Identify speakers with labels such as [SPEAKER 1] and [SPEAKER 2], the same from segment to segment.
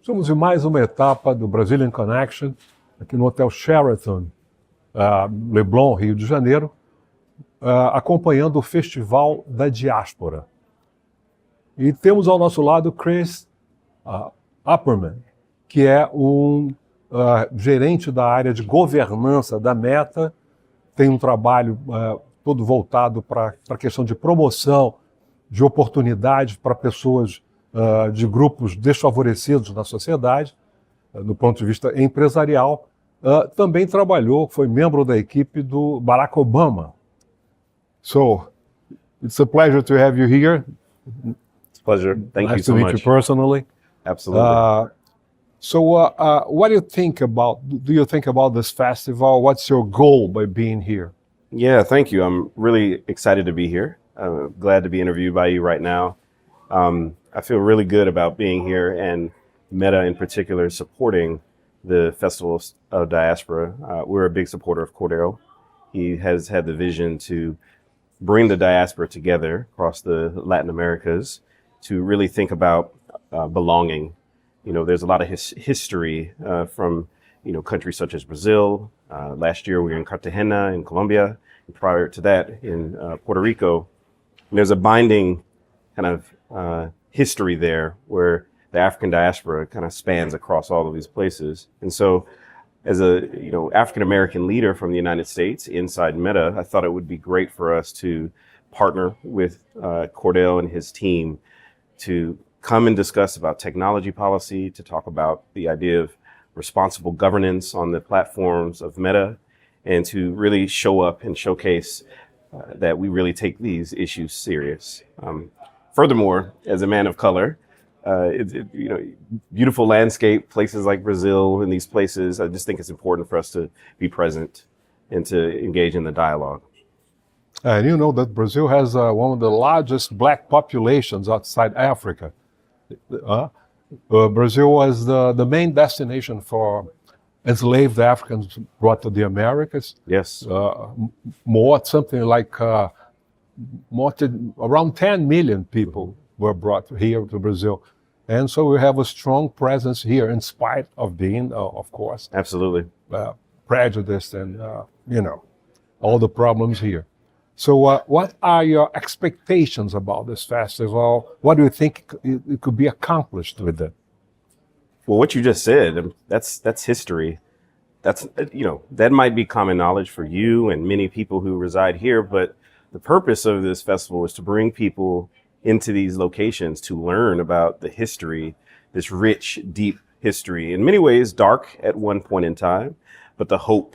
[SPEAKER 1] Estamos em mais uma etapa do Brazilian Connection, aqui no Hotel Sheraton, Leblon, Rio de Janeiro, acompanhando o Festival da Diaspora. E temos ao nosso lado Chris Upperman, que é um gerente da área de governança da Meta, tem um trabalho todo voltado para a questão de promoção, de oportunidades para pessoas de grupos desfavorecidos na sociedade, do ponto de vista empresarial. Também trabalhou, foi membro da equipe do Barack Obama. So, it's a pleasure to have you here.
[SPEAKER 2] It's a pleasure. Thank you so
[SPEAKER 1] Nice to
[SPEAKER 2] much.
[SPEAKER 1] meet you personally.
[SPEAKER 2] Absolutely.
[SPEAKER 1] What do you think about this festival? What's your goal by being here?
[SPEAKER 2] Yeah, thank you. I'm really excited to be here. I'm glad to be interviewed by you right now. I feel really good about being here, and Meta in particular supporting the Festival of Diaspora. We're a big supporter of Cordell. He has had the vision to bring the diaspora together across the Latin Americas to really think about belonging. You know, there's a lot of history from, countries such as Brazil. Last year we were in Cartagena in Colombia, and prior to that in Puerto Rico. And there's a binding kind of history there where the African diaspora kind of spans across all of these places. And so as a African-American leader from the United States inside Meta, I thought it would be great for us to partner with Cordell and his team to come and discuss about technology policy, to talk about the idea of responsible governance on the platforms of Meta, and to really show up and showcase that we really take these issues serious. Furthermore, as a man of color, beautiful landscape, places like Brazil and these places, I just think it's important for us to be present and to engage in the dialogue.
[SPEAKER 1] And you know that Brazil has one of the largest black populations outside Africa. Brazil was the main destination for enslaved Africans brought to the Americas.
[SPEAKER 2] Yes.
[SPEAKER 1] Around 10 million people were brought here to Brazil. And so we have a strong presence here in spite of being, of course,
[SPEAKER 2] absolutely
[SPEAKER 1] prejudiced and, all the problems here. So what are your expectations about this festival? What do you think it could be accomplished with it?
[SPEAKER 2] Well, what you just said, that's history. That might be common knowledge for you and many people who reside here, but the purpose of this festival is to bring people into these locations to learn about the history, this rich, deep history, in many ways dark at one point in time, but the hope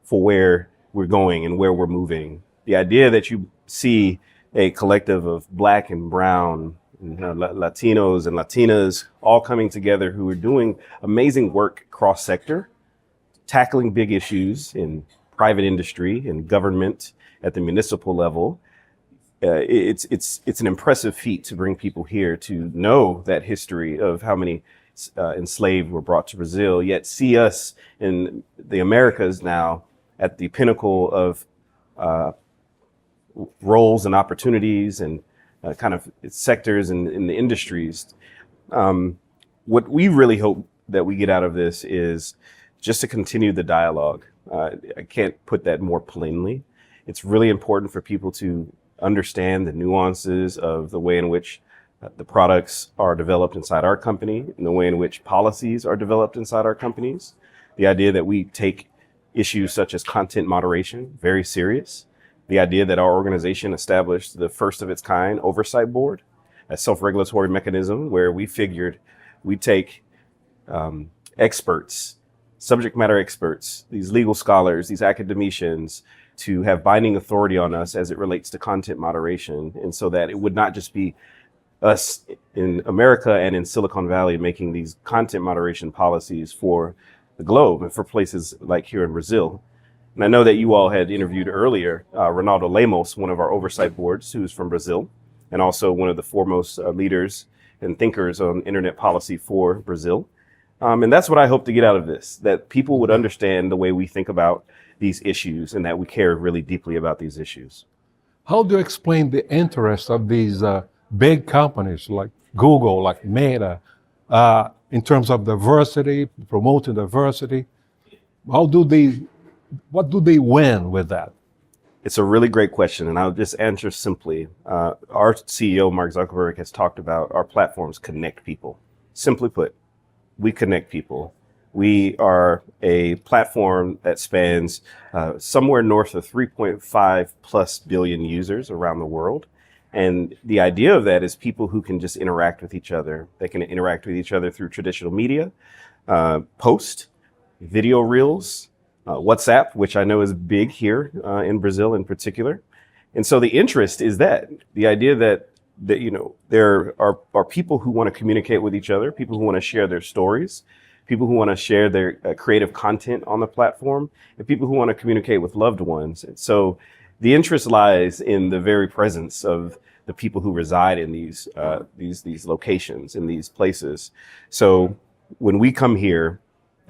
[SPEAKER 2] for where we're going and where we're moving. The idea that you see a collective of Black and brown, Latinos and Latinas all coming together who are doing amazing work cross-sector, tackling big issues in private industry and government at the municipal level. It's an impressive feat to bring people here to know that history of how many enslaved were brought to Brazil, yet see us in the Americas now at the pinnacle of roles and opportunities and kind of sectors in the industries. What we really hope that we get out of this is just to continue the dialogue. I can't put that more plainly. It's really important for people to understand the nuances of the way in which the products are developed inside our company and the way in which policies are developed inside our companies. The idea that we take issues such as content moderation very serious. The idea that our organization established the first of its kind oversight board, a self-regulatory mechanism where we figured we take experts, subject matter experts, these legal scholars, these academicians, to have binding authority on us as it relates to content moderation. And so that it would not just be us in America and in Silicon Valley making these content moderation policies for the globe and for places like here in Brazil. And I know that you all had interviewed earlier Ronaldo Lemos, one of our oversight boards, who's from Brazil, and also one of the foremost leaders and thinkers on internet policy for Brazil. And that's what I hope to get out of this, that people would understand the way we think about these issues and that we care really deeply about these issues.
[SPEAKER 1] How do you explain the interest of these big companies like Google, like Meta, in terms of diversity, promoting diversity? What do they win with that?
[SPEAKER 2] It's a really great question, and I'll just answer simply. Our CEO, Mark Zuckerberg, has talked about our platforms connect people. Simply put, we connect people. We are a platform that spans somewhere north of 3.5 plus billion users around the world. And the idea of that is people who can just interact with each other. They can interact with each other through traditional media, post, video reels, WhatsApp, which I know is big here in Brazil in particular. And so the interest is that the idea that there are people who want to communicate with each other, people who want to share their stories, people who want to share their creative content on the platform, and people who want to communicate with loved ones. And so the interest lies in the very presence of the people who reside in these locations, in these places. So when we come here,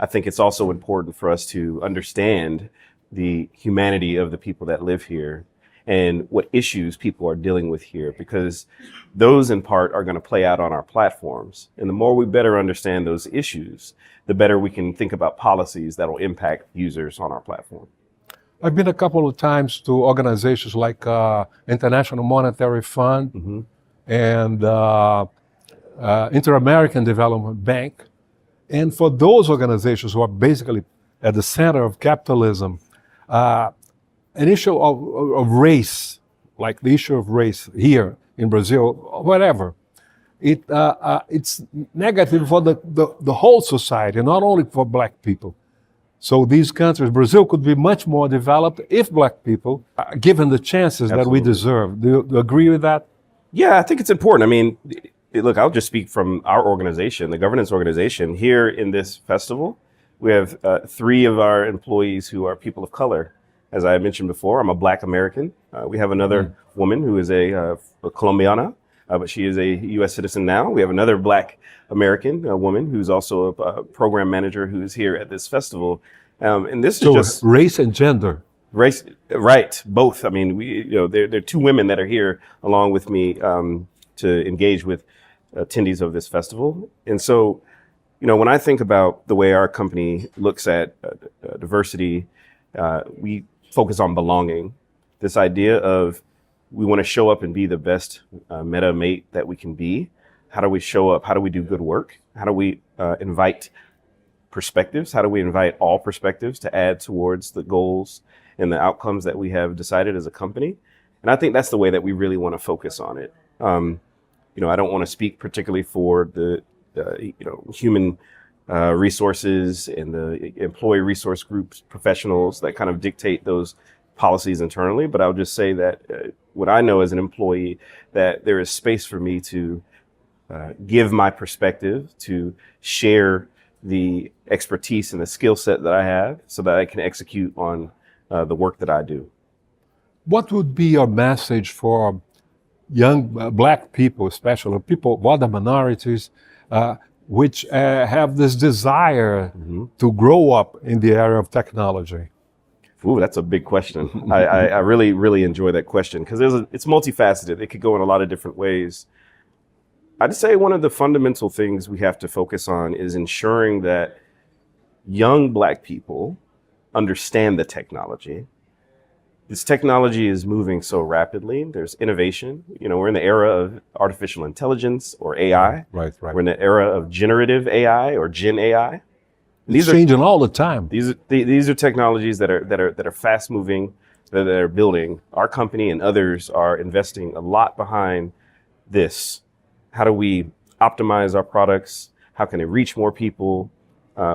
[SPEAKER 2] I think it's also important for us to understand the humanity of the people that live here and what issues people are dealing with here, because those in part are going to play out on our platforms. And the more we better understand those issues, the better we can think about policies that will impact users on our platform.
[SPEAKER 1] I've been a couple of times to organizations like International Monetary Fund and Inter-American Development Bank. And for those organizations who are basically at the center of capitalism, an issue of race, like the issue of race here in Brazil, whatever, it's negative for the whole society, not only for Black people. So these countries, Brazil could be much more developed if Black people are given the chances that we deserve. Do you agree with that?
[SPEAKER 2] Yeah, I think it's important. I mean, look, I'll just speak from our organization, the governance organization. Here in this festival, we have 3 of our employees who are people of color. As I mentioned before, I'm a Black American. We have another woman who is a Colombiana, but she is a U.S. citizen now. We have another Black American woman who's also a program manager who is here at this festival. And this is just
[SPEAKER 1] race and gender.
[SPEAKER 2] Race, right? Both. I mean, there are 2 women that are here along with me to engage with attendees of this festival. And so, when I think about the way our company looks at diversity, we focus on belonging. This idea of we want to show up and be the best meta mate that we can be. How do we show up? How do we do good work? How do we invite perspectives? How do we invite all perspectives to add towards the goals and the outcomes that we have decided as a company? And I think that's the way that we really want to focus on it. I don't want to speak particularly for the human resources and the employee resource groups, professionals that kind of dictate those policies internally. But I'll just say that what I know as an employee, that there is space for me to give my perspective, to share the expertise and the skill set that I have so that I can execute on the work that I do.
[SPEAKER 1] What would be your message for young Black people, especially people of other minorities, which have this desire to grow up in the area of technology?
[SPEAKER 2] Ooh, that's a big question. I really, really enjoy that question because it's multifaceted. It could go in a lot of different ways. I'd say one of the fundamental things we have to focus on is ensuring that young Black people understand the technology. This technology is moving so rapidly. There's innovation. We're in the era of artificial intelligence or AI.
[SPEAKER 1] Right.
[SPEAKER 2] We're in the era of generative AI or Gen AI.
[SPEAKER 1] It's changing all the time.
[SPEAKER 2] These are technologies that are fast moving, that are building. Our company and others are investing a lot behind this. How do we optimize our products? How can it reach more people?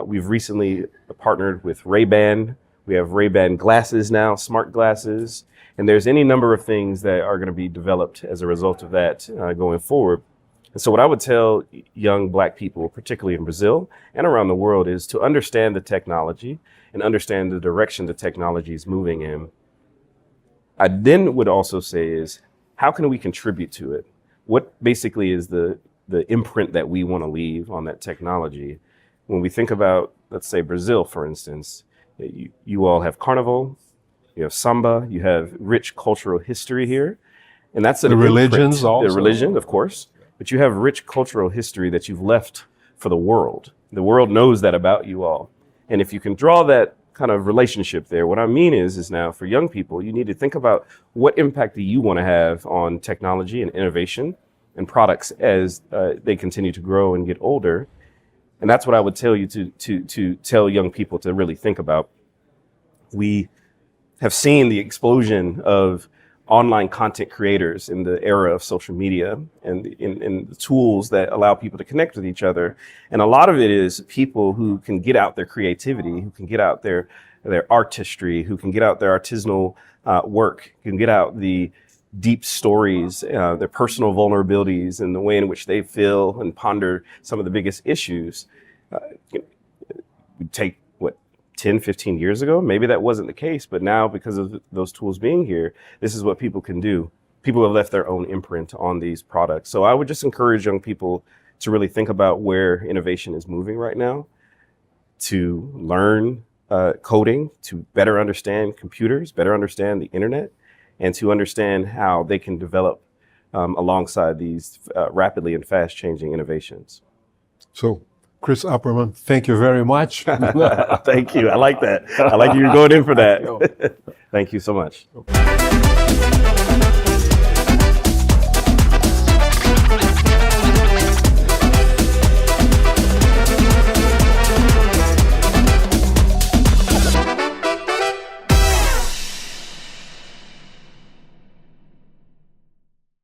[SPEAKER 2] We've recently partnered with Ray-Ban. We have Ray-Ban glasses now, smart glasses, and there's any number of things that are going to be developed as a result of that going forward. And so what I would tell young Black people, particularly in Brazil and around the world, is to understand the technology and understand the direction the technology is moving in. I then would also say is, how can we contribute to it? What basically is the imprint that we want to leave on that technology? When we think about, let's say, Brazil, for instance, you all have Carnival, you have Samba, you have rich cultural history here. And that's
[SPEAKER 1] the religions also.
[SPEAKER 2] The religion, of course. But you have rich cultural history that you've left for the world. The world knows that about you all. And if you can draw that kind of relationship there, what I mean is now for young people, you need to think about what impact do you want to have on technology and innovation and products as they continue to grow and get older. And that's what I would tell you to tell young people to really think about. We have seen the explosion of online content creators in the era of social media and in the tools that allow people to connect with each other. And a lot of it is people who can get out their creativity, who can get out their artistry, who can get out their artisanal work, can get out the deep stories, their personal vulnerabilities, and the way in which they feel and ponder some of the biggest issues. We take, 10, 15 years ago, maybe that wasn't the case, but now because of those tools being here, this is what people can do. People have left their own imprint on these products. So I would just encourage young people to really think about where innovation is moving right now, to learn coding, to better understand computers, better understand the internet, and to understand how they can develop alongside these rapidly and fast changing innovations.
[SPEAKER 1] So, Chris Upperman, thank you very much.
[SPEAKER 2] Thank you. I like that. I like you're going in for that. Thank you so much.